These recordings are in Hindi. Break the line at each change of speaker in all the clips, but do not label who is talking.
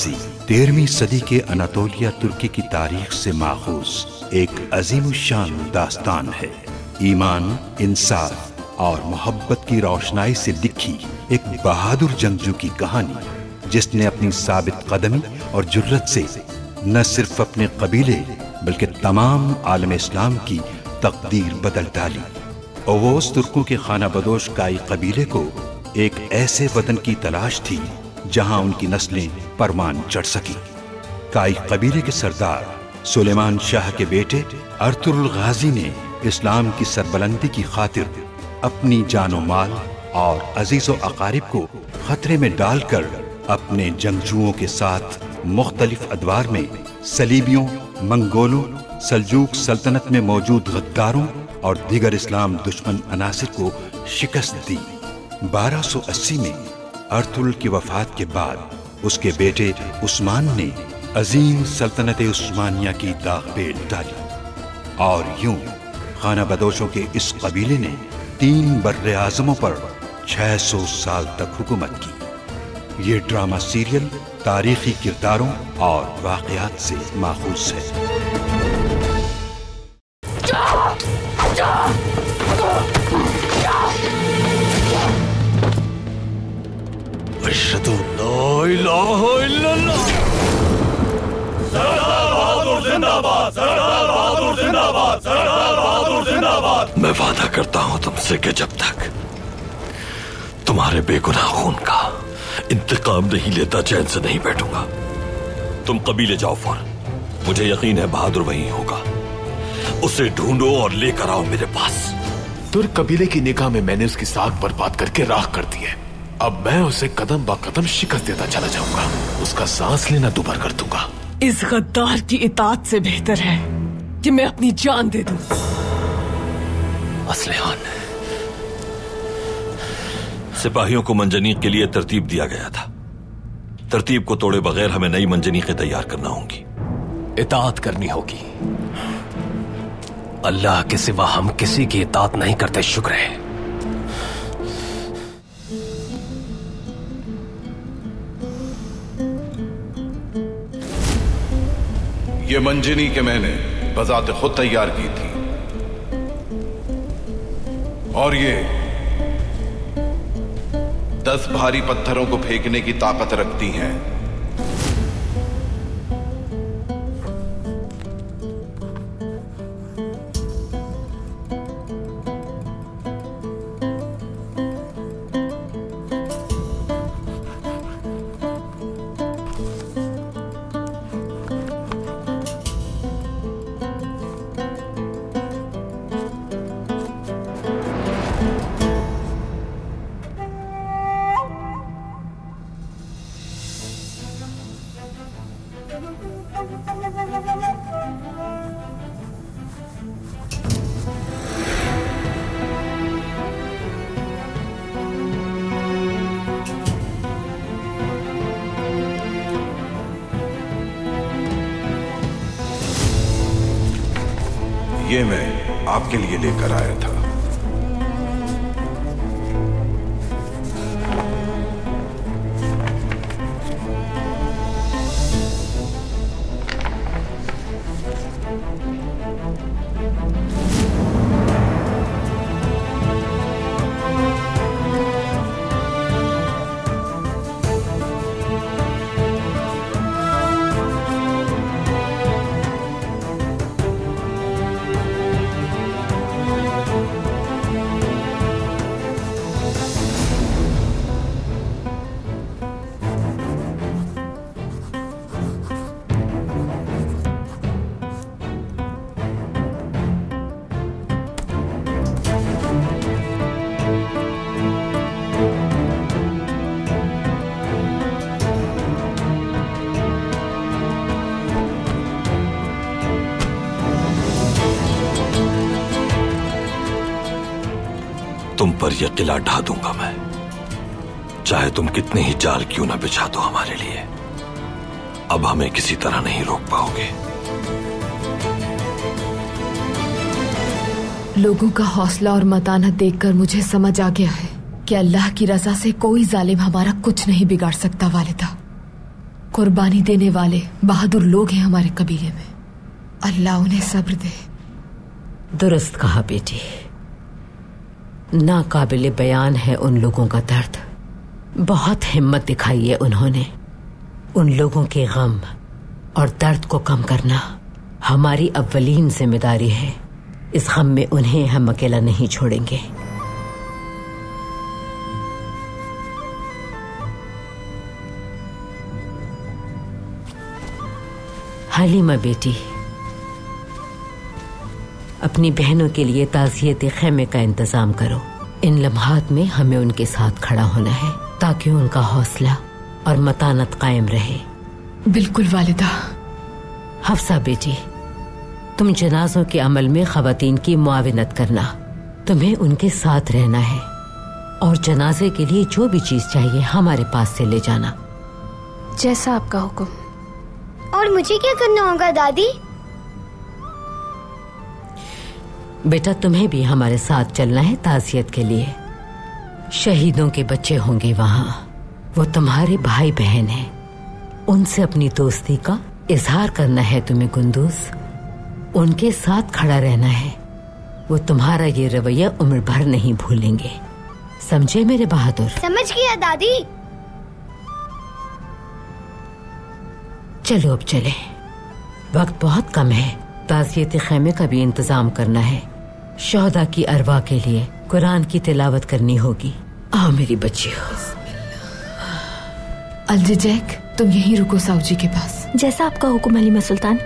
गाजी 13वीं सदी के अनातोलिया तुर्की की तारीख से माखूज एक अजीमुशान दास्तान है। ईमान, इंसाफ और मोहब्बत की रोशनाई से लिखी एक बहादुर जंगजू की कहानी, जिसने अपनी साबित कदमी और जुर्रत से न सिर्फ अपने कबीले बल्कि तमाम आलम इस्लाम की तकदीर बदल डाली। ओवोस तुर्कों के खाना बदोश काई कबीले को एक ऐसे वतन की तलाश थी जहां उनकी नस्लें परवान चढ़ सकी। काई कबीले के सरदार सुलेमान शाह के बेटे अर्तुरुल गाजी ने इस्लाम की सरबलंदी की खातिर अपनी जानो माल और अजीजो अकारिब को खतरे में डालकर अपने जंगजुओं के साथ मुख्तलिफ अदवार में सलीबियों, मंगोलों, सल्जूक सल्तनत में मौजूद गद्दारों और दीगर इस्लाम दुश्मन अनासिर को शिकस्त दी। 1280 में अर्तुरुल की वफात के बाद उसके बेटे उस्मान ने अजीम सल्तनत उस्मानिया की दाग पे डाली और यूं खाना बदोशों के इस कबीले ने 3 बर्रे आज़मों पर 600 साल तक हुकूमत की। ये ड्रामा सीरियल तारीखी किरदारों और वाक़यात से माखूज है।
अशहदु ला इलाहा इल्लल्लाह।
सरदार बहादुर जिंदाबाद, सरदार बहादुर जिंदाबाद, सरदार बहादुर जिंदाबाद।
मैं वादा करता हूं तुमसे कि जब तक तुम्हारे बेगुनाह खून का इंतकाम नहीं लेता चैन से नहीं बैठूंगा। तुम कबीले जाओ फौरन। मुझे यकीन है बहादुर वहीं होगा। उसे ढूंढो और लेकर आओ मेरे पास।
तुर्क कबीले की निगाह में मैंने उसकी साख बर्बाद करके राख कर दी है। अब मैं उसे कदम ब कदम शिकस्त देता चला जाऊंगा। उसका सांस लेना दुभर कर दूंगा।
इस गद्दार की इताअत से बेहतर है कि मैं अपनी जान दे दूं।
असलहान, सिपाहियों को मंजनीक के लिए तरतीब दिया गया था। तरतीब को तोड़े बगैर हमें नई मंजनीकें तैयार करना होंगी।
इताअत करनी होगी। अल्लाह के सिवा हम किसी की इताअत नहीं करते। शुक्र है।
ये मंजनी के मैंने बजाते खुद तैयार की थी और ये 10 भारी पत्थरों को फेंकने की ताकत रखती हैं। ये मैं आपके लिए लेकर आया था।
तुम पर यह किला ढा दूंगा मैं, चाहे तुम कितने ही जाल क्यों ना बिछा दो हमारे लिए। अब हमें किसी तरह नहीं रोक पाओगे।
लोगों का हौसला और मतानत देखकर मुझे समझ आ गया है कि अल्लाह की रजा से कोई जालिम हमारा कुछ नहीं बिगाड़ सकता वालिदा। कुर्बानी देने वाले बहादुर लोग हैं हमारे कबीले में। अल्लाह उन्हें सब्र दे।
दुरुस्त कहा बेटी, नाकाबिले बयान है उन लोगों का दर्द। बहुत हिम्मत दिखाई है उन्होंने। उन लोगों के गम और दर्द को कम करना हमारी अव्वलीन जिम्मेदारी है। इस गम में उन्हें हम अकेला नहीं छोड़ेंगे। हलीमा बेटी, अपनी बहनों के लिए ताज़ियत ख़ैमे का इंतजाम करो। इन लम्हात में हमें उनके साथ खड़ा होना है ताकि उनका हौसला और मतानत कायम रहे।
बिल्कुल वालिदा।
हफ्सा बेटी, तुम जनाजों के अमल में ख़वातीन की मुआविनत करना। तुम्हें उनके साथ रहना है और जनाजे के लिए जो भी चीज चाहिए हमारे पास से ले जाना।
जैसा आपका हुक्म। और मुझे क्या करना होगा दादी?
बेटा, तुम्हें भी हमारे साथ चलना है ताज़ियत के लिए। शहीदों के बच्चे होंगे वहां, वो तुम्हारे भाई बहन हैं। उनसे अपनी दोस्ती का इजहार करना है तुम्हें कुंदूज। उनके साथ खड़ा रहना है। वो तुम्हारा ये रवैया उम्र भर नहीं भूलेंगे। समझे मेरे बहादुर?
समझ गया दादी।
चलो अब चले, वक्त बहुत कम है। ताज़ियत ख़ैमे का भी इंतजाम करना है। शोहदा की अरवा के लिए कुरान की तिलावत करनी होगी। आओ मेरी बच्चियों।
अलजिजैक, तुम यहीं रुको साऊजी के पास।
जैसा आपका हुक्म हलीमा सुल्तान।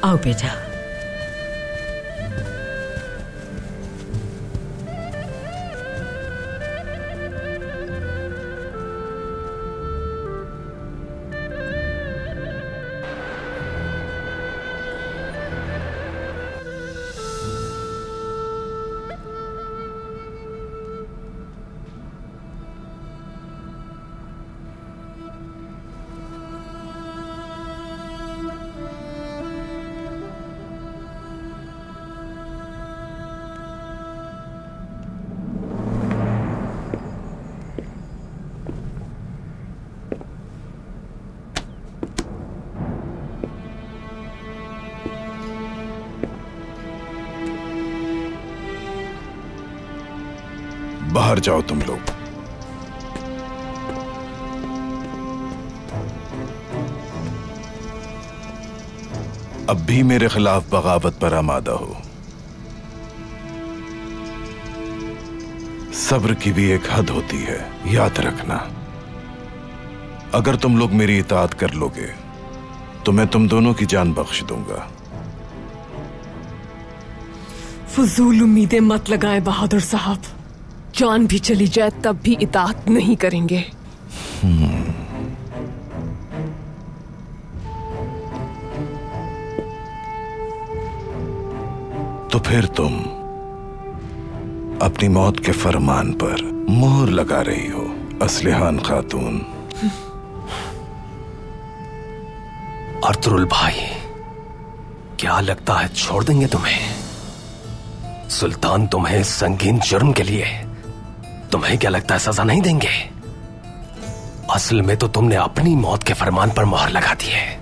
आओ बेटा।
बाहर जाओ तुम लोग। अब भी मेरे खिलाफ बगावत पर आमादा हो। सब्र की भी एक हद होती है, याद रखना। अगर तुम लोग मेरी इताअत कर लोगे तो मैं तुम दोनों की जान बख्श दूंगा।
फजूल उम्मीदें मत लगाए बहादुर साहब। जान भी चली जाए तब भी इताअत नहीं करेंगे।
तो फिर तुम अपनी मौत के फरमान पर मोहर लगा रही हो असलिहान खातून।
अर्तुरुल भाई, क्या लगता है छोड़ देंगे तुम्हें? सुल्तान तुम्हें संगीन जुर्म के लिए, तुम्हें क्या लगता है सजा नहीं देंगे? असल में तो तुमने अपनी मौत के फरमान पर मोहर लगा दी है।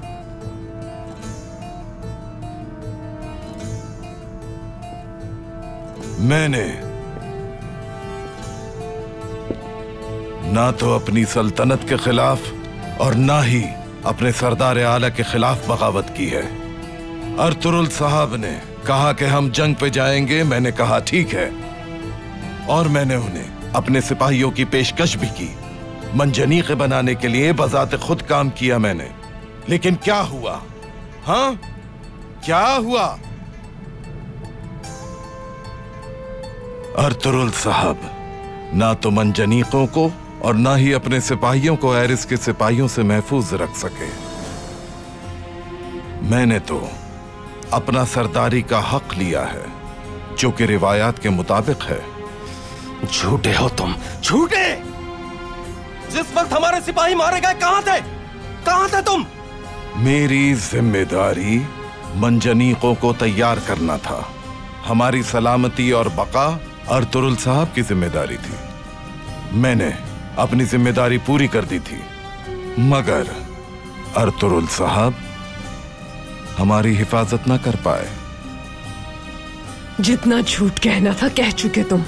मैंने ना तो अपनी सल्तनत के खिलाफ और ना ही अपने सरदार आला के खिलाफ बगावत की है। अर्तुरुल साहब ने कहा कि हम जंग पे जाएंगे। मैंने कहा ठीक है, और मैंने उन्हें अपने सिपाहियों की पेशकश भी की। मंजनीक़े बनाने के लिए बजाते खुद काम किया मैंने। लेकिन क्या हुआ? हाँ, क्या हुआ? अर्तुरुल साहब ना तो मंजनीकों को और ना ही अपने सिपाहियों को एरिस के सिपाहियों से महफूज रख सके। मैंने तो अपना सरदारी का हक लिया है, जो कि रिवायात के मुताबिक है।
झूठे हो तुम, झूठे! जिस वक्त हमारे सिपाही मारे गए कहां थे? कहां थे तुम?
मेरी जिम्मेदारी मंजनीकों को तैयार करना था। हमारी सलामती और बका अर्तुरुल साहब की जिम्मेदारी थी। मैंने अपनी जिम्मेदारी पूरी कर दी थी। मगर अर्तुरुल साहब हमारी हिफाजत ना कर पाए।
जितना झूठ कहना था कह चुके तुम।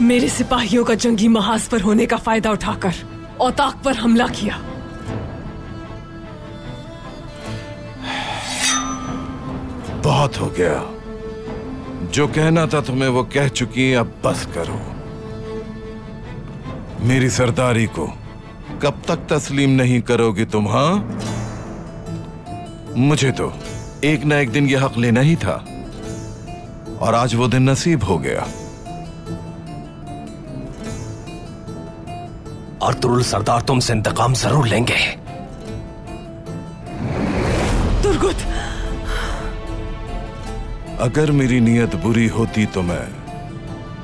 मेरे सिपाहियों का जंगी महाज पर होने का फायदा उठाकर औताक पर हमला किया।
बहुत हो गया, जो कहना था तुम्हें वो कह चुकी, अब बस करो। मेरी सरदारी को कब तक तस्लीम नहीं करोगी तुम? हाँ, मुझे तो एक ना एक दिन ये हक लेना ही था और आज वो दिन नसीब हो गया।
अर्तुरुल सरदार तुमसे इंतकाम जरूर लेंगे।
तुर्गुत,
अगर मेरी नीयत बुरी होती तो मैं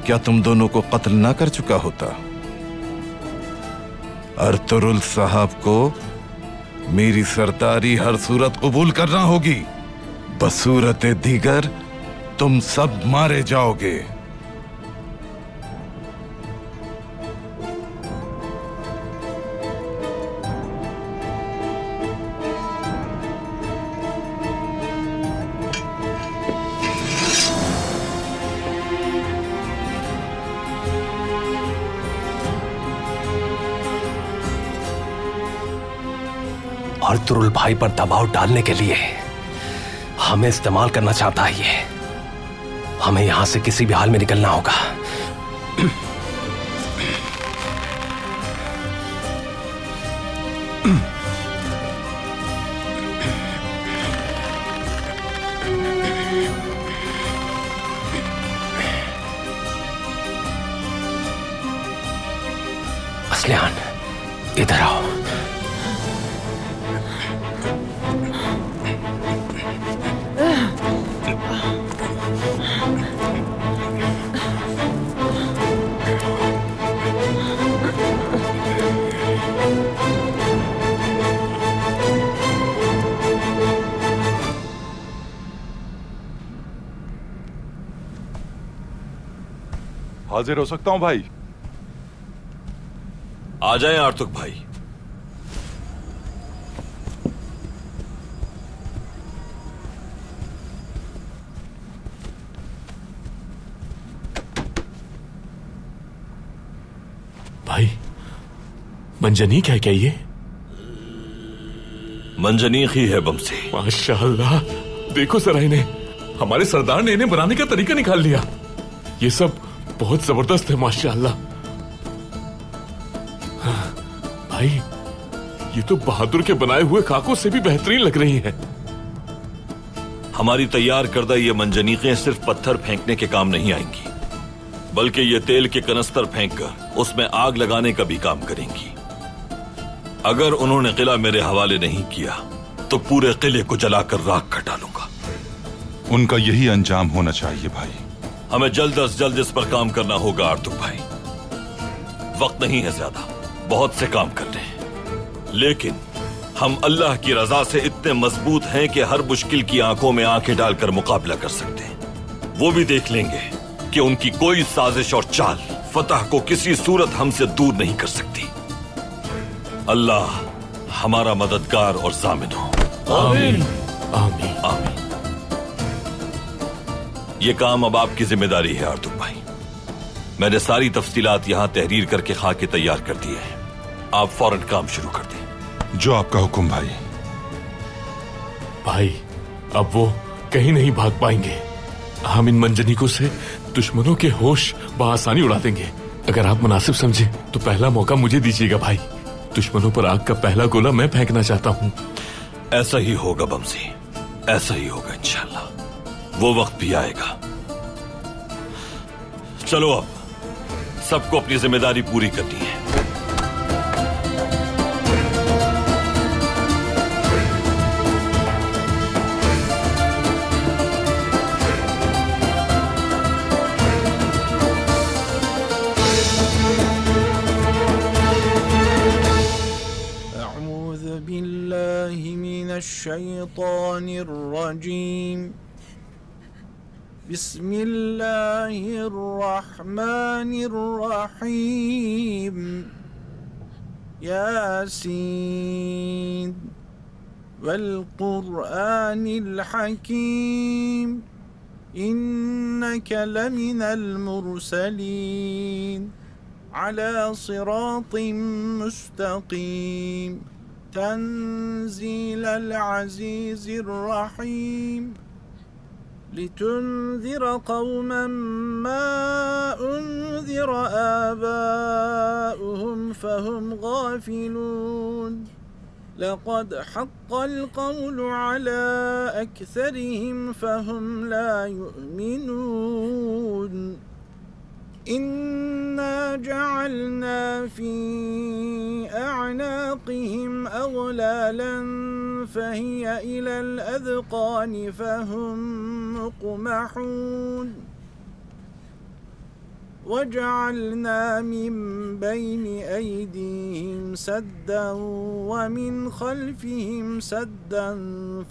क्या तुम दोनों को कत्ल ना कर चुका होता? अर्तुरुल साहब को मेरी सरदारी हर सूरत कबूल करना होगी, बसूरत दीगर तुम सब मारे जाओगे।
अर्तुरुल भाई पर दबाव डालने के लिए हमें इस्तेमाल करना चाहता है ये। हमें यहां से किसी भी हाल में निकलना होगा। असलियान, इधर आओ।
हाजिर हो सकता हूं भाई?
आ जाएं आर्तुक भाई।
भाई, मंजनीक है क्या ये?
मंजनीक ही है बमसी।
माशाअल्लाह, देखो जरा इन्हें, हमारे सरदार ने इन्हें बनाने का तरीका निकाल लिया। ये सब बहुत जबरदस्त है माशाअल्लाह। हाँ, भाई ये तो बहादुर के बनाए हुए खाकों से भी बेहतरीन लग रही हैं।
हमारी तैयार करदा ये मंजनीकें सिर्फ पत्थर फेंकने के काम नहीं आएंगी, बल्कि ये तेल के कनस्तर फेंककर उसमें आग लगाने का भी काम करेंगी। अगर उन्होंने किला मेरे हवाले नहीं किया तो पूरे किले को जलाकर राख कर डालूंगा।
उनका यही अंजाम होना चाहिए भाई।
हमें जल्द अज जल्द इस पर काम करना होगा आर्तुक भाई। वक्त नहीं है ज्यादा, बहुत से काम करने हैं, लेकिन हम अल्लाह की रजा से इतने मजबूत हैं कि हर मुश्किल की आंखों में आंखें डालकर मुकाबला कर सकते हैं। वो भी देख लेंगे कि उनकी कोई साजिश और चाल फतह को किसी सूरत हमसे दूर नहीं कर सकती। अल्लाह हमारा मददगार और जामिन हो।
आमीन आमीन
आमीन। ये काम अब आपकी जिम्मेदारी है आर्तुक भाई। मैंने सारी तफसीलात यहां तहरीर करके खाके तैयार कर दिए हैं। आप फौरन काम शुरू कर दें।
जो आपका हुक्म भाई।
भाई, अब वो कहीं नहीं भाग पाएंगे। हम इन मंजनीकों से दुश्मनों के होश बआसानी उड़ा देंगे। अगर आप मुनासिब समझे तो पहला मौका मुझे दीजिएगा भाई। दुश्मनों पर आग का पहला गोला मैं फेंकना चाहता हूँ।
ऐसा ही होगा बमसी, ऐसा ही होगा इंशाल्लाह। वो वक्त भी आएगा। चलो अब सबको अपनी जिम्मेदारी पूरी करनी है।
अऊज़ु बिल्लाहि मिनश्शैतानिर रजीम। बिस्मिल्लाहिर्रहमानिर्रहीम। यासीन वल्कुरआनिल हकीम इन्नका लमिनल मुरसलीन अला सिरातिम मुस्तकीम तंजीलल अज़ीज़िर रहीम लितुन्ज़िर क़ौमन मा उन्ज़िर आबाउहुम फहुम गाफिलून लक़द हक़्क़ल क़ौलु अला अक्सरिहिम फहुम ला युमिनून इन्ना जअलना फी अअनाक़िहिम अग़लालन फहिय इलल अज़क़ानि फहुम मुक़महून वजअलना मिन बैनि ऐदीहिम सद्दन वमिन खल्फिहिम सद्दन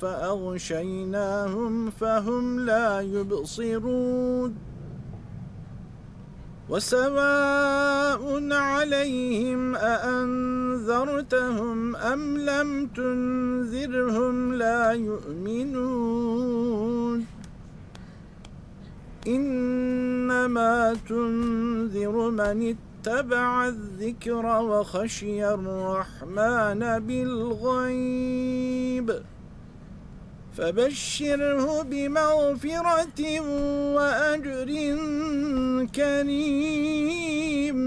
फ़अग़शयनाहुम फहुम ला युबसिरून वसवाउन अलैहिम अअन्ज़रतहुम अम लम तुन्ज़िरहुम ला युमिनून इन्नमा तुन्ज़िरु मन इत्तबअ अज़्ज़िक्र व खशिय अर्रहमान बिलग़ैब फबश्शिरहु बिमग़फ़िरत व अज्रिन करीम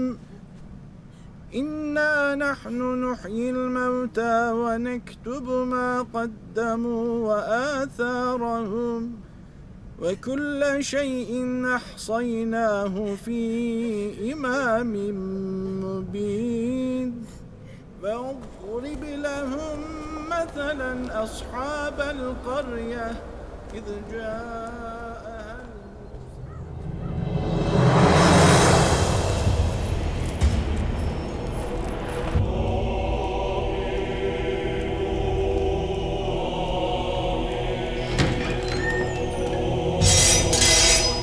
इन्ना नहनु नुह्यिल मौता व नक्तुबु मा क़द्दमू व आथारहुम व कुल्ल शैइन अहसयनाहु फी इमामिन मुबीन वज़रिब लहुम मथलन अस्हाबल क़र्यह इज़ जाअहा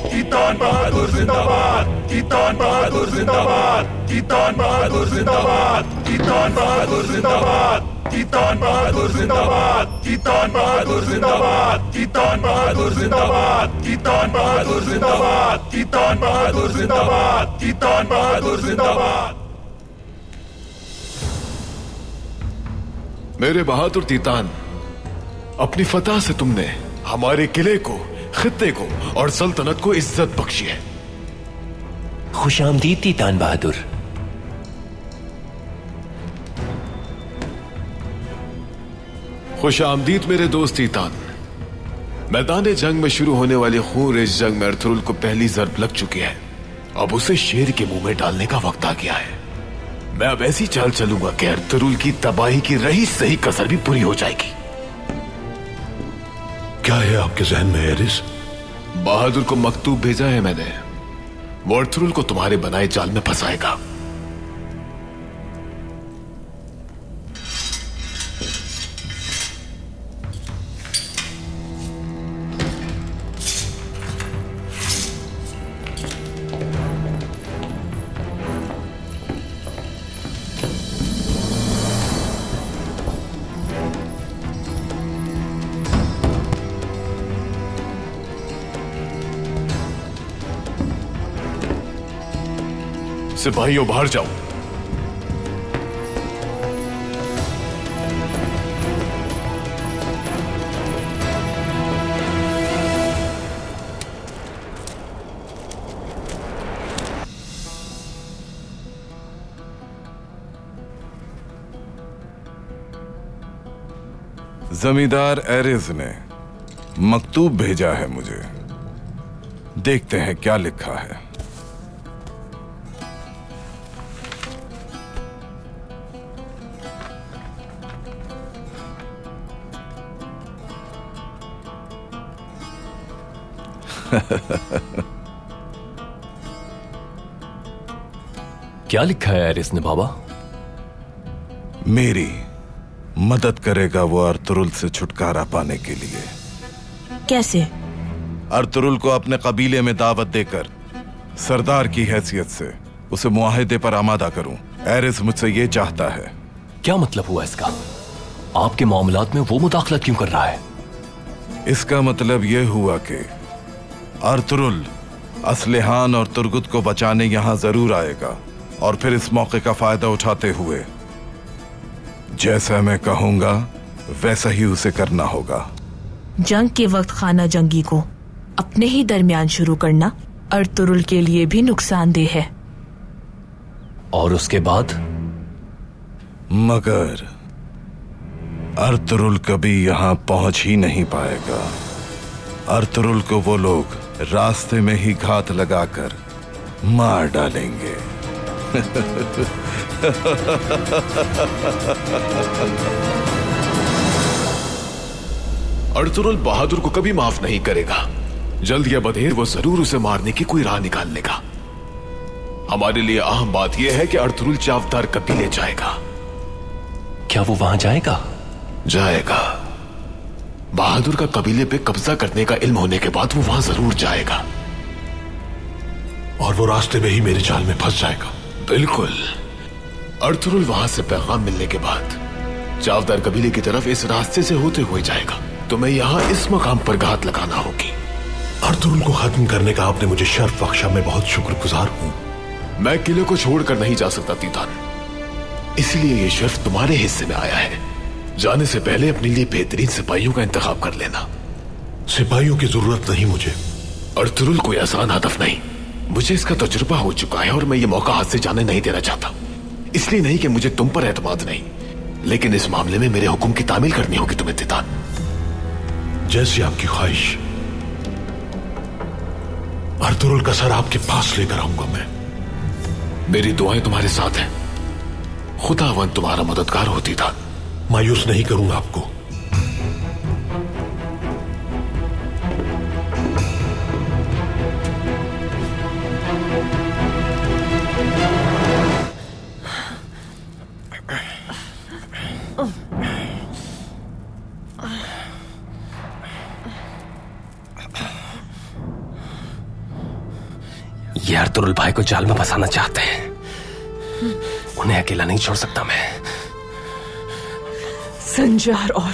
कीतान बहादुर जिंदाबाद, कीतान बहादुर जिंदाबाद, कीतान बहादुर जिंदाबाद, कीतान बहादुर जिंदाबाद, कीतान बहादुर जिंदाबाद, कीतान बहादुर जिंदाबाद, कीतान बहादुर जिंदाबाद, कीतान बहादुर जिंदाबाद, कीतान बहादुर जिंदाबाद, कीतान बहादुर जिंदाबाद।
मेरे बहादुर तीतान, अपनी फतह से तुमने हमारे किले को, खित्ते को और सल्तनत को इज्जत बख्शी है।
खुशामदीद तीतान बहादुर।
खुशामदीद मेरे दोस्त तीतान। मैदान जंग में शुरू होने वाली खून-रेज़ जंग में अर्थुरुल को पहली ज़र्ब लग चुकी है। अब उसे शेर के मुंह में डालने का वक्त आ गया है। मैं अब ऐसी चाल चलूंगा कि अर्थुरुल की तबाही की रही सही कसर भी पूरी हो जाएगी।
क्या है आपके जहन में एरिस?
बहादुर को मकतूब भेजा है मैंने। वो अर्थुरुल को तुम्हारे बनाए जाल में फंसाएगा। सिपाहियों बाहर जाओ।
जमींदार एरिस ने मकतूब भेजा है मुझे। देखते हैं क्या लिखा है।
क्या लिखा है एरिस ने बाबा?
मेरी मदद करेगा वो अर्थुरुल से छुटकारा पाने के लिए।
कैसे?
अर्थुरुल को अपने कबीले में दावत देकर सरदार की हैसियत से उसे मुआहदे पर आमादा करूं। एरिस मुझसे ये चाहता है
क्या मतलब हुआ इसका? आपके मामलात में वो मुदाखलत क्यों कर रहा है?
इसका मतलब यह हुआ कि अर्तुरुल असलिहान और तुर्गुत को बचाने यहां जरूर आएगा और फिर इस मौके का फायदा उठाते हुए जैसा मैं कहूंगा वैसा ही उसे करना होगा।
जंग के वक्त खाना जंगी को अपने ही दरमियान शुरू करना अर्तुरुल के लिए भी नुकसानदेह है।
और उसके बाद?
मगर अर्तुरुल कभी यहां पहुंच ही नहीं पाएगा। अर्तुरुल को वो लोग रास्ते में ही घात लगाकर मार डालेंगे।
अर्तुरुल बहादुर को कभी माफ नहीं करेगा। जल्द या बदेर वो जरूर उसे मारने की कोई राह निकाल लेगा। हमारे लिए अहम बात यह है कि अर्तुरुल चावदार कबीले जाएगा।
क्या वो वहां जाएगा?
जाएगा। बहादुर का कबीले पे कब्जा करने का इल्म होने के बाद वो वहां जरूर जाएगा।
और वो रास्ते में ही मेरे जाल में फंस जाएगा।
बिल्कुल। अर्तुरुल वहां से पैगाम मिलने के बाद चावदार कबीले की तरफ इस रास्ते से होते हुए जाएगा। तुम्हें यहां इस मकाम पर घात लगाना होगी।
अर्तुरुल को खत्म करने का आपने मुझे शर्फ बख्शा, मैं बहुत शुक्रगुजार हूं।
मैं किले को छोड़कर नहीं जा सकता तीतान, इसलिए ये शर्फ तुम्हारे हिस्से में आया है। जाने से पहले अपने लिए बेहतरीन सिपाहियों का इंतखाब कर लेना।
सिपाहियों की जरूरत नहीं मुझे।
अर्तुरुल कोई आसान हदफ नहीं। मुझे इसका तजुर्बा हो चुका है और मैं ये मौका हाथ से जाने नहीं देना चाहता। इसलिए नहीं कि मुझे तुम पर एतमाद नहीं, लेकिन इस मामले में मेरे हुक्म की तामील करनी होगी तुम्हें तीतान।
जैसी आपकी ख्वाहिश। अर्तुरुल का सर आपके पास लेकर आऊंगा मैं।
मेरी दुआएं तुम्हारे साथ हैं। खुदावंद तुम्हारा मददगार होती था।
मायूस नहीं करूंगा आपको।
ये अर्तुरुल भाई को जाल में फंसाना चाहते हैं। उन्हें अकेला नहीं छोड़ सकता मैं।
संजार और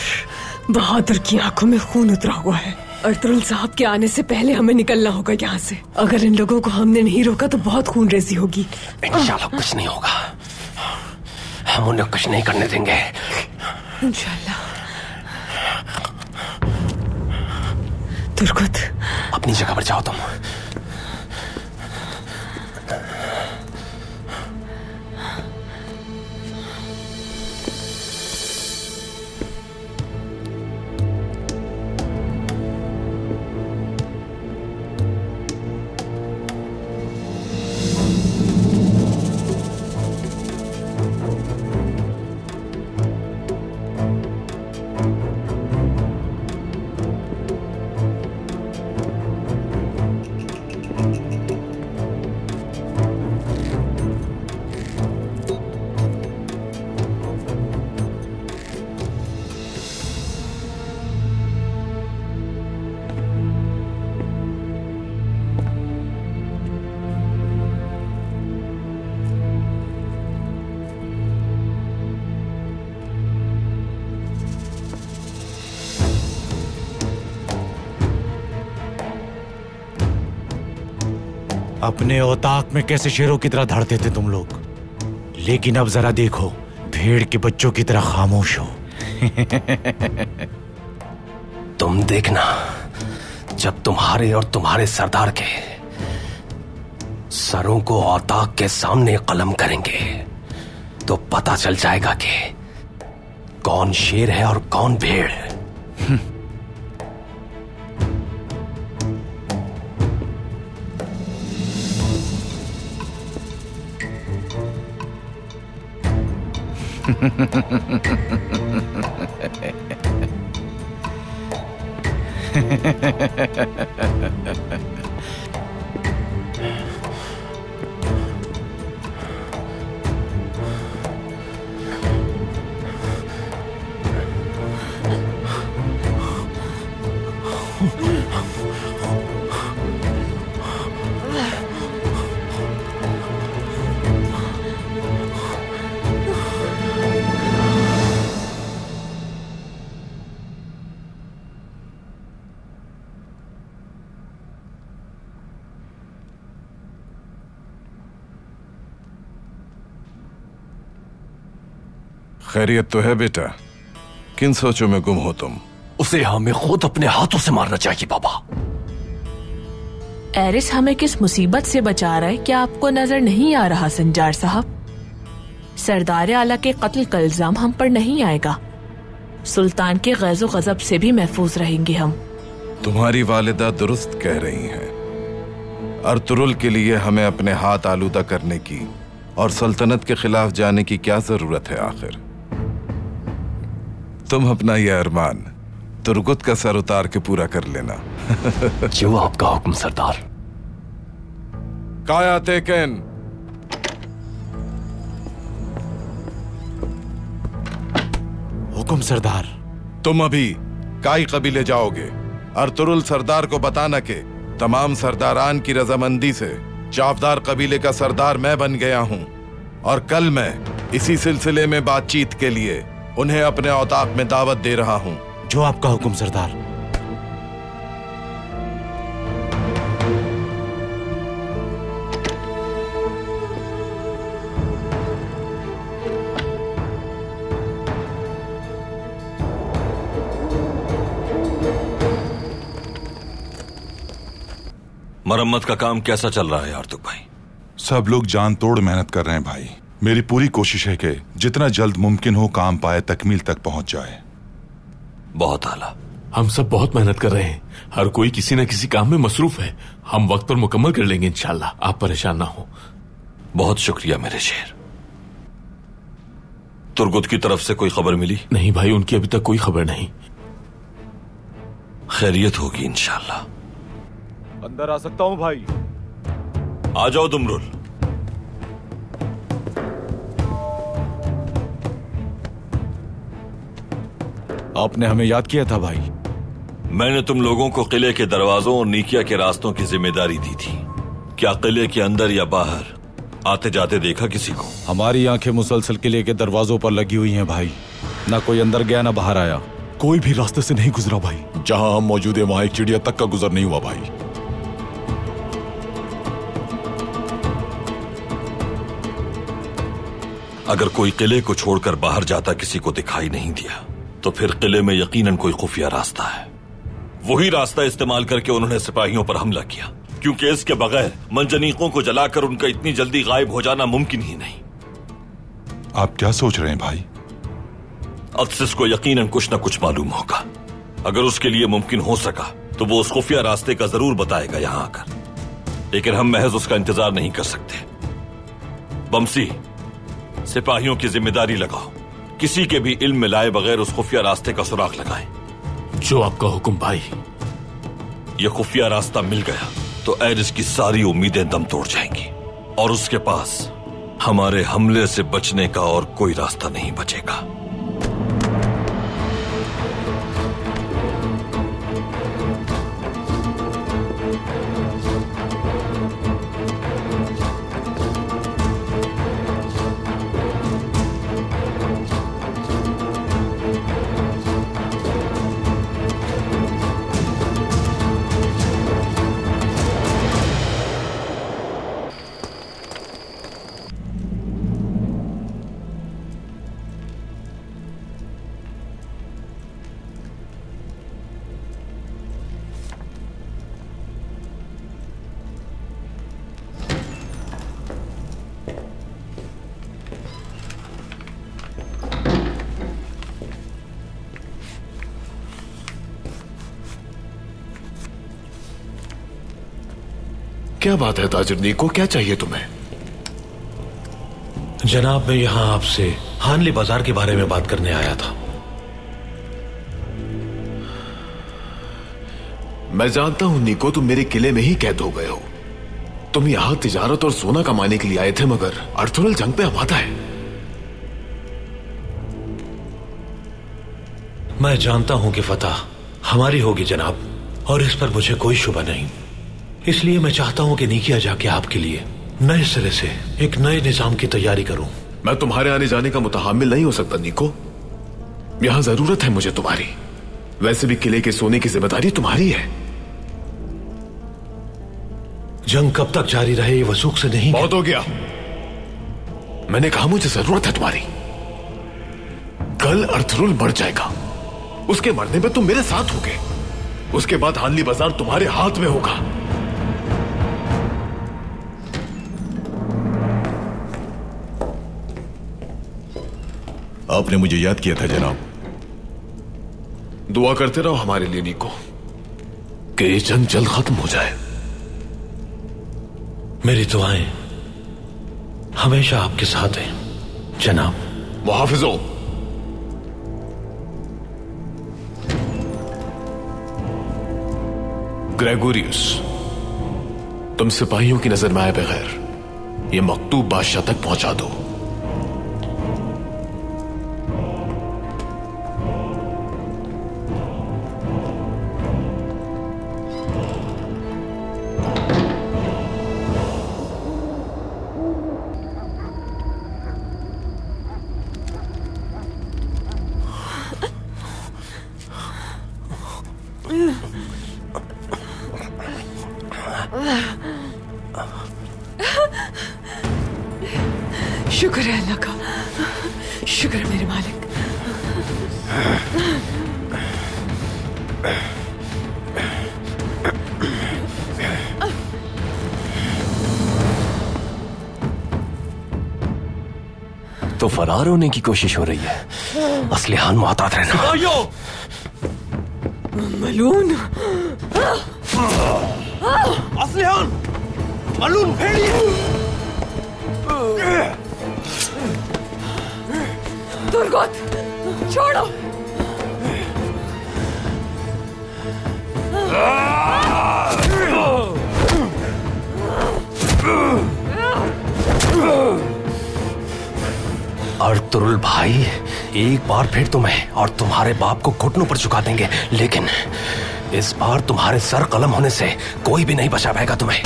बहादुर की आंखों में खून उतरा हुआ है। अर्तुरुल साहब के आने से पहले हमें निकलना होगा यहाँ से। अगर इन लोगों को हमने नहीं रोका तो बहुत खून रेजी होगी।
इंशाल्लाह कुछ नहीं होगा। हम उन्हें कुछ नहीं करने देंगे।
इंशाल्लाह। तुर्गुत,
अपनी जगह पर जाओ तुम।
अपने औताक में कैसे शेरों की तरह धड़ते थे तुम लोग, लेकिन अब जरा देखो, भेड़ के बच्चों की तरह खामोश हो।
तुम देखना, जब तुम्हारे और तुम्हारे सरदार के सरों को औताक के सामने कलम करेंगे तो पता चल जाएगा कि कौन शेर है और कौन भेड़।
खैरियत तो है बेटा? किन सोचों में गुम हो तुम?
उसे हमें खुद अपने हाथों से मारना चाहिए बाबा।
एरिस हमें किस मुसीबत से बचा रहा है क्या आपको नजर नहीं आ रहा संजार साहब? सरदार आला के कत्ल का इल्जाम हम पर नहीं आएगा। सुल्तान के गैज़ो गज़ब से भी महफूज रहेंगे हम।
तुम्हारी वालिदा दुरुस्त कह रही हैं। अर्तुरुल के लिए हमें अपने हाथ आलूदा करने की और सल्तनत के खिलाफ जाने की क्या जरूरत है आखिर? तुम अपना यह अरमान तुर्गुत का सर उतार के पूरा कर लेना।
जो आपका हुक्म सरदार।
काया तेकन।
हुक्म सरदार।
तुम अभी काई कबीले जाओगे। अर्तुरुल सरदार को बताना कि तमाम सरदारान की रजामंदी से चावदार कबीले का सरदार मैं बन गया हूं और कल मैं इसी सिलसिले में बातचीत के लिए उन्हें अपने औताक में दावत दे रहा हूं।
जो आपका हुक्म सरदार।
मरम्मत का काम कैसा चल रहा है आर्तुक भाई?
सब लोग जान तोड़ मेहनत कर रहे हैं भाई। मेरी पूरी कोशिश है कि जितना जल्द मुमकिन हो काम पाए तकमील तक पहुंच जाए।
बहुत आला।
हम सब बहुत मेहनत कर रहे हैं। हर कोई किसी न किसी काम में मसरूफ है। हम वक्त पर मुकम्मल कर लेंगे इंशाल्लाह। आप परेशान ना हो।
बहुत शुक्रिया मेरे शेर। तुर्गुत की तरफ से कोई खबर मिली?
नहीं भाई, उनकी अभी तक कोई खबर नहीं।
खैरियत होगी इंशाल्लाह।
अंदर आ सकता हूं भाई?
आ जाओ दुमरुल।
आपने हमें याद किया था भाई।
मैंने तुम लोगों को किले के दरवाजों और नीकिया के रास्तों की जिम्मेदारी दी थी। क्या किले के अंदर या बाहर आते जाते देखा किसी को?
हमारी आंखें मुसलसल किले के दरवाजों पर लगी हुई हैं भाई। ना कोई अंदर गया ना बाहर आया।
कोई भी रास्ते से नहीं गुजरा भाई। जहां हम मौजूद है वहां एक चिड़िया तक का गुजर नहीं हुआ भाई।
अगर कोई किले को छोड़कर बाहर जाता किसी को दिखाई नहीं दिया तो फिर किले में यकीनन कोई खुफिया रास्ता है। वही रास्ता इस्तेमाल करके उन्होंने सिपाहियों पर हमला किया, क्योंकि इसके बगैर मंजनीकों को जलाकर उनका इतनी जल्दी गायब हो जाना मुमकिन ही नहीं।
आप क्या सोच रहे हैं भाई?
अत्सिस को यकीनन कुछ न कुछ मालूम होगा। अगर उसके लिए मुमकिन हो सका तो वो उस खुफिया रास्ते का जरूर बताएगा यहां आकर। लेकिन हम महज उसका इंतजार नहीं कर सकते। बमसी, सिपाहियों की जिम्मेदारी लगाओ। किसी के भी इल्म में लाए बगैर उस खुफिया रास्ते का सुराग लगाएं।
जो आपका हुक्म भाई।
यह खुफिया रास्ता मिल गया तो एरिस की सारी उम्मीदें दम तोड़ जाएंगी और उसके पास हमारे हमले से बचने का और कोई रास्ता नहीं बचेगा।
क्या बात है ताजिर नीको, क्या चाहिए तुम्हें?
जनाब, मैं यहां आपसे हानली बाजार के बारे में बात करने आया था।
मैं जानता हूं नीको, तुम मेरे किले में ही कैद हो गए हो। तुम यहां तिजारत और सोना कमाने के लिए आए थे, मगर अर्तुरुल जंग पे आमादा है।
मैं जानता हूं कि फतह हमारी होगी जनाब, और इस पर मुझे कोई शुबा नहीं। इसलिए मैं चाहता हूं कि नीकिया जाके आपके लिए नए सिरे से एक नए निजाम की तैयारी करूं।
मैं तुम्हारे आने जाने का मुतहम्मिल नहीं हो सकता नीको। यहां जरूरत है मुझे तुम्हारी। वैसे भी किले के सोने की जिम्मेदारी तुम्हारी है।
जंग कब तक जारी रहे ये वसूख से नहीं।
बहुत हो गया। मैंने कहा मुझे जरूरत है तुम्हारी। कल अर्थरुल मर जाएगा। उसके मरने पे तुम मेरे साथ होगे। उसके बाद हानली बाजार तुम्हारे हाथ में होगा।
आपने मुझे याद किया था जनाब।
दुआ करते रहो हमारे लिए नीको, कि ये जंग जल्द खत्म हो जाए।
मेरी दुआएं हमेशा आपके साथ हैं जनाब।
मुहाफिजो, ग्रेगोरियस, तुम सिपाहियों की नजर में आए बगैर ये मकतूब बादशाह तक पहुंचा दो।
शुक्र है अल्लाह का, शुक्र है मेरे मालिक।
तो फरार होने की कोशिश हो रही है। असलिहान मुहतात रहना।
मलून,
असलिहान, मलून भेड़िए।
तुर्गत, छोड़ो।
अर्तुरुल भाई, एक बार फिर तुम्हें और तुम्हारे बाप को घुटनों पर झुका देंगे, लेकिन इस बार तुम्हारे सर कलम होने से कोई भी नहीं बचा पाएगा तुम्हें।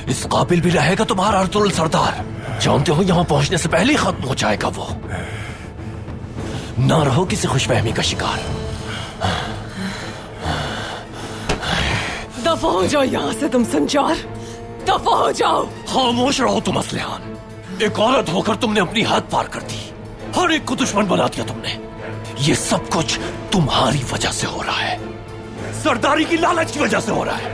इस काबिल भी रहेगा तुम्हारा अर्तुरुल सरदार। जानते हो यहां पहुंचने से पहले ही खत्म हो जाएगा वो। ना रहो किसी खुशफहमी का शिकार।
दफा हो जाओ यहां से तुम संचार, दफा हो जाओ।
खामोश रहो तुम असलिहान। एक औरत होकर तुमने अपनी हद पार कर दी। हर एक को दुश्मन बना दिया तुमने। ये सब कुछ तुम्हारी वजह से हो रहा है, सरदारी की लालच की वजह से हो रहा है।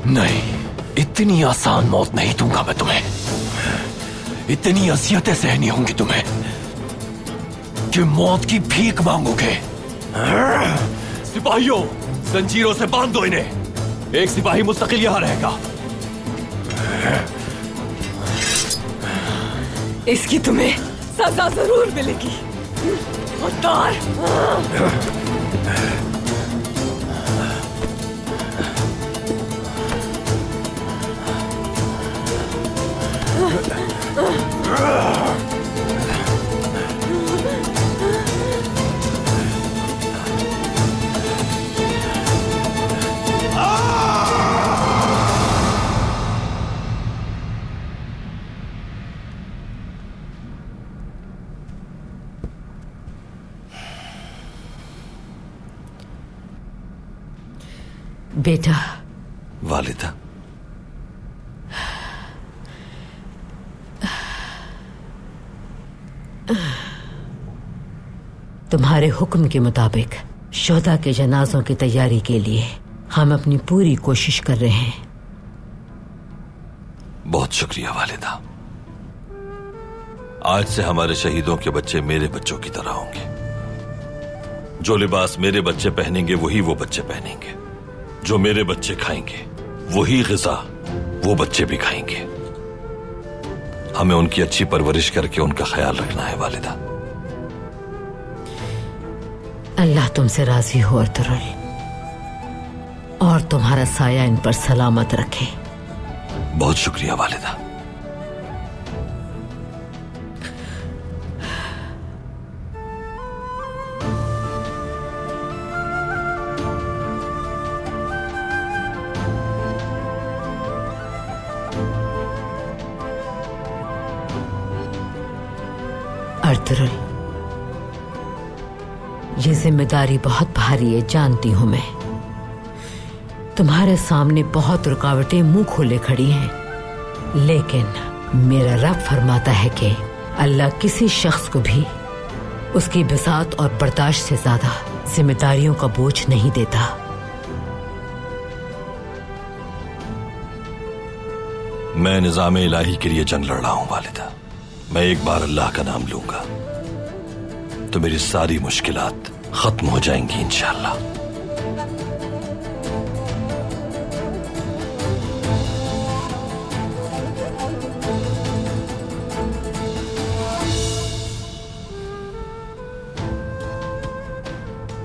नहीं, इतनी आसान मौत नहीं दूंगा मैं तुम्हें। इतनी अजियतें सहनी होंगी तुम्हें कि मौत की भीख मांगोगे। सिपाहियों, जंजीरों से बांध दो इन्हें। एक सिपाही मुस्तकिल यहां रहेगा।
इसकी तुम्हें सजा जरूर मिलेगी। उतार।
बेटा।
वालिदा।
तुम्हारे हुक्म के मुताबिक शोहदा के जनाजों की तैयारी के लिए हम अपनी पूरी कोशिश कर रहे हैं।
बहुत शुक्रिया वालिदा। आज से हमारे शहीदों के बच्चे मेरे बच्चों की तरह होंगे। जो लिबास मेरे बच्चे पहनेंगे वही वो बच्चे पहनेंगे। जो मेरे बच्चे खाएंगे वही ग़िज़ा वो बच्चे भी खाएंगे। हमें उनकी अच्छी परवरिश करके उनका ख्याल रखना है वालिदा।
अल्लाह तुमसे राजी हो अर्तुरुल, और तुम्हारा साया इन पर सलामत रखे।
बहुत शुक्रिया वालिदा।
अर्तुरुल, ये जिम्मेदारी बहुत भारी है, जानती हूं मैं। तुम्हारे सामने बहुत रुकावटें मुंह खोले खड़ी हैं, लेकिन मेरा रब फरमाता है कि अल्लाह किसी शख्स को भी उसकी बिसात और बर्दाश्त से ज्यादा जिम्मेदारियों का बोझ नहीं देता।
मैं निजाम इलाही के लिए जंग लड़ रहा हूं वालिदा। मैं एक बार अल्लाह का नाम लूंगा तो मेरी सारी मुश्किलात खत्म हो जाएंगी इंशाअल्लाह।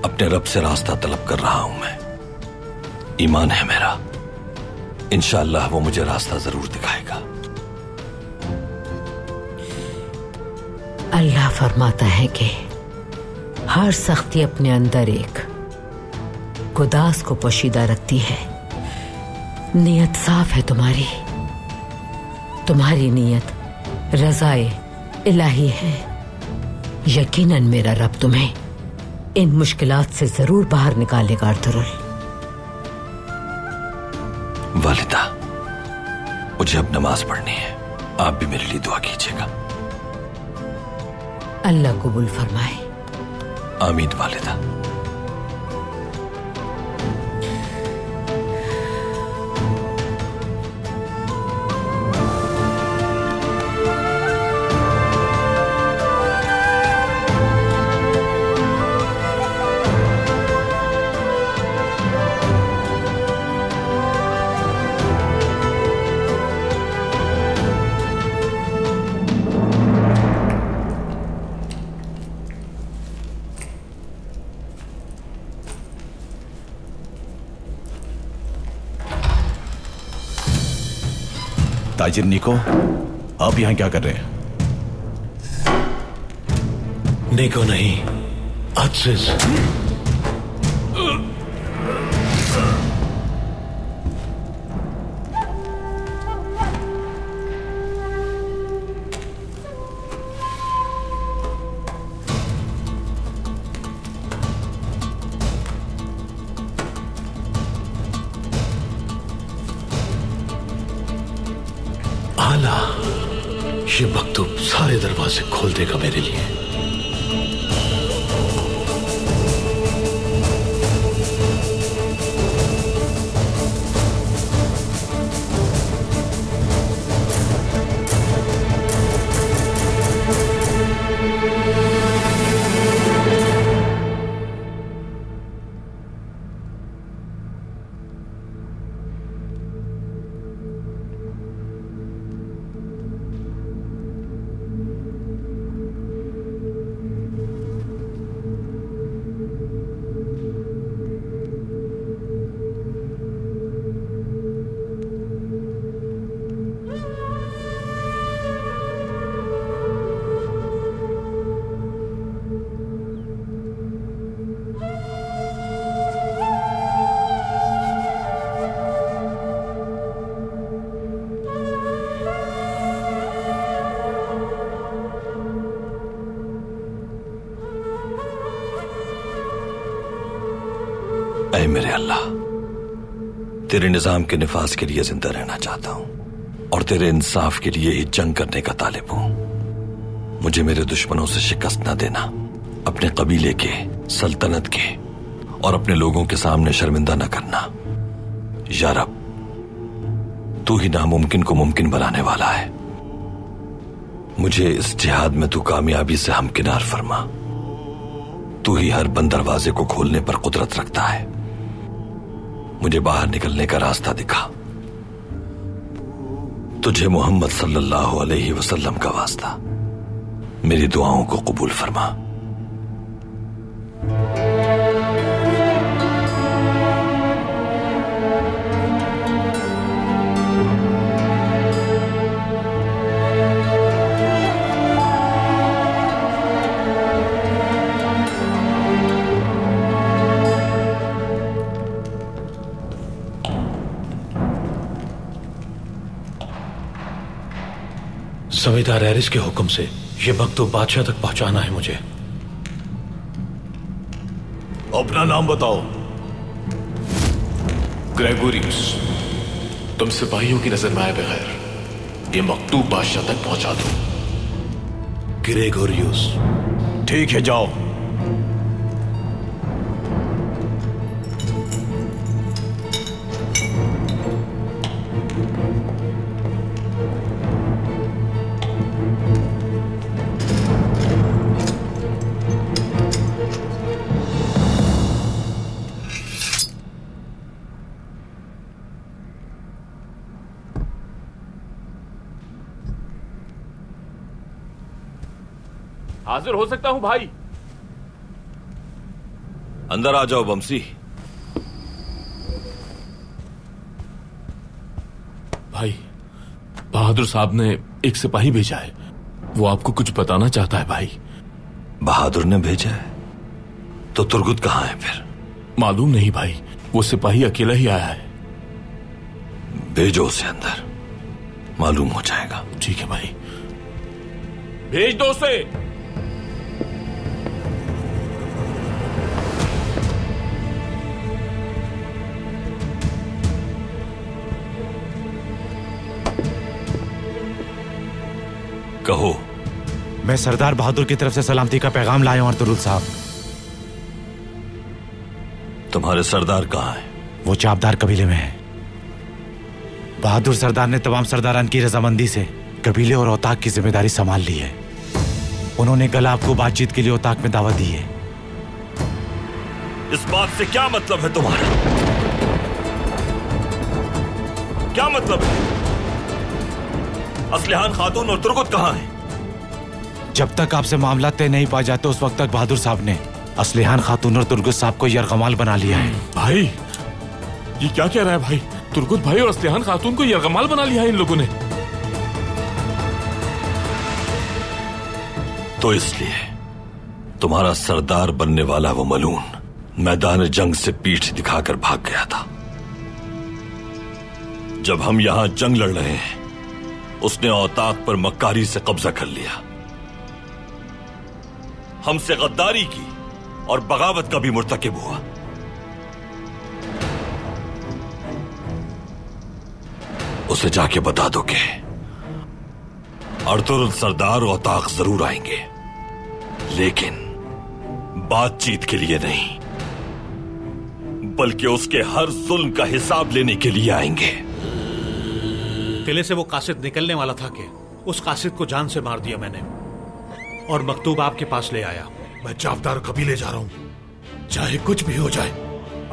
अपने रब से रास्ता तलब कर रहा हूं मैं। ईमान है मेरा, इंशाअल्लाह वो मुझे रास्ता जरूर दिखाएगा।
अल्लाह फरमाता है कि हर सख्ती अपने अंदर एक गुदास को पोशीदा रखती है। नीयत साफ है तुम्हारी, तुम्हारी नीयत रज़ाए इलाही है। यकीनन मेरा रब तुम्हें इन मुश्किलात से जरूर बाहर निकालेगा अर्तुरुल।
वालिदा, मुझे अब नमाज पढ़नी है, आप भी मेरे लिए दुआ कीजिएगा।
अल्लाह कबूल फरमाए।
आमीन वालिदा।
ताजिर निको, आप यहां क्या कर रहे हैं?
निको नहीं, अजीज। ये मकतूब सारे दरवाजे खोल देगा मेरे लिए। ऐ मेरे अल्लाह, तेरे निजाम के निफाज के लिए जिंदा रहना चाहता हूं और तेरे इंसाफ के लिए ही जंग करने का तालिब हूं। मुझे मेरे दुश्मनों से शिकस्त न देना, अपने कबीले के, सल्तनत के और अपने लोगों के सामने शर्मिंदा न करना। या रब, तू ही नामुमकिन को मुमकिन बनाने वाला है। मुझे इस जिहाद में तू कामयाबी से हमकिनार फरमा। तू ही हर बंद दरवाजे को खोलने पर कुदरत रखता है। मुझे बाहर निकलने का रास्ता दिखा। तुझे मोहम्मद सल्लल्लाहु अलैहि वसल्लम का वास्ता, मेरी दुआओं को कबूल फरमा। जमींदार एरिस के हुक्म से
ये मकतूब बादशाह तक पहुंचाना है मुझे।
अपना नाम बताओ। ग्रेगोरियस। तुम सिपाहियों की नजर में आए बगैर ये मकतूब बादशाह तक पहुंचा दो।
ग्रेगोरियस।
ठीक है, जाओ।
हाजिर हो सकता हूं भाई।
अंदर आ जाओ बमसी।
भाई, बहादुर साहब ने एक सिपाही भेजा है, वो आपको कुछ बताना चाहता है भाई।
बहादुर ने भेजा है? तो तुर्गुत कहां है फिर?
मालूम नहीं भाई, वो सिपाही अकेला ही आया है।
भेजो उसे अंदर, मालूम हो जाएगा।
ठीक है भाई, भेज दो उसे।
कहो।
मैं सरदार बहादुर की तरफ से सलामती का पैगाम लाया हूं अर्तुरुल साहब।
तुम्हारे सरदार कहां है?
वो चापदार कबीले में है। बहादुर सरदार ने तमाम सरदारान की रजामंदी से कबीले और औताक की जिम्मेदारी संभाल ली है। उन्होंने कल आपको बातचीत के लिए औताक में दावत दी है।
इस बात से क्या मतलब है तुम्हारा? क्या मतलब है? असलिहान खातून और तुर्गुत कहां है?
जब तक आपसे मामला तय नहीं पा जाते उस वक्त तक बहादुर साहब ने असलिहान खातून और तुर्गुत साहब को यरगमाल बना लिया है।
भाई, ये क्या कह रहा है भाई? तुर्गुत भाई और असलिहान खातून को यरगमाल बना लिया है इन लोगों ने।
तो इसलिए तुम्हारा सरदार बनने वाला वो मलून मैदान जंग से पीठ दिखाकर भाग गया था। जब हम यहां जंग लड़ रहे हैं, उसने औताक पर मक्कारी से कब्जा कर लिया, हमसे गद्दारी की और बगावत का भी मुर्तकिब हुआ। उसे जाके बता दो कि अर्तुरुल सरदार औताक जरूर आएंगे, लेकिन बातचीत के लिए नहीं, बल्कि उसके हर जुल्म का हिसाब लेने के लिए आएंगे।
किले से वो कासिद निकलने वाला था कि उस कासिद को जान से मार दिया मैंने और मकतूब आपके पास ले आया।
मैं चापदार कबीले जा रहा हूं, चाहे कुछ भी हो जाए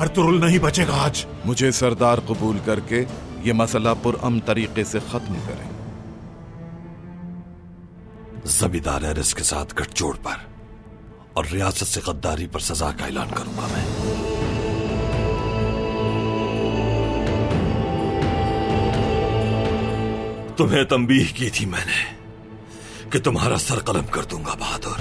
अर्तुरुल नहीं बचेगा आज।
मुझे सरदार कबूल करके ये मसला पुरअमन तरीके से खत्म करें।
जमींदार एरिस के साथ गठजोड़ पर और रियासत से गद्दारी पर सजा का ऐलान करूंगा मैं। तुम्हें तंबीह की थी मैंने कि तुम्हारा सर कलम कर दूंगा बहादुर।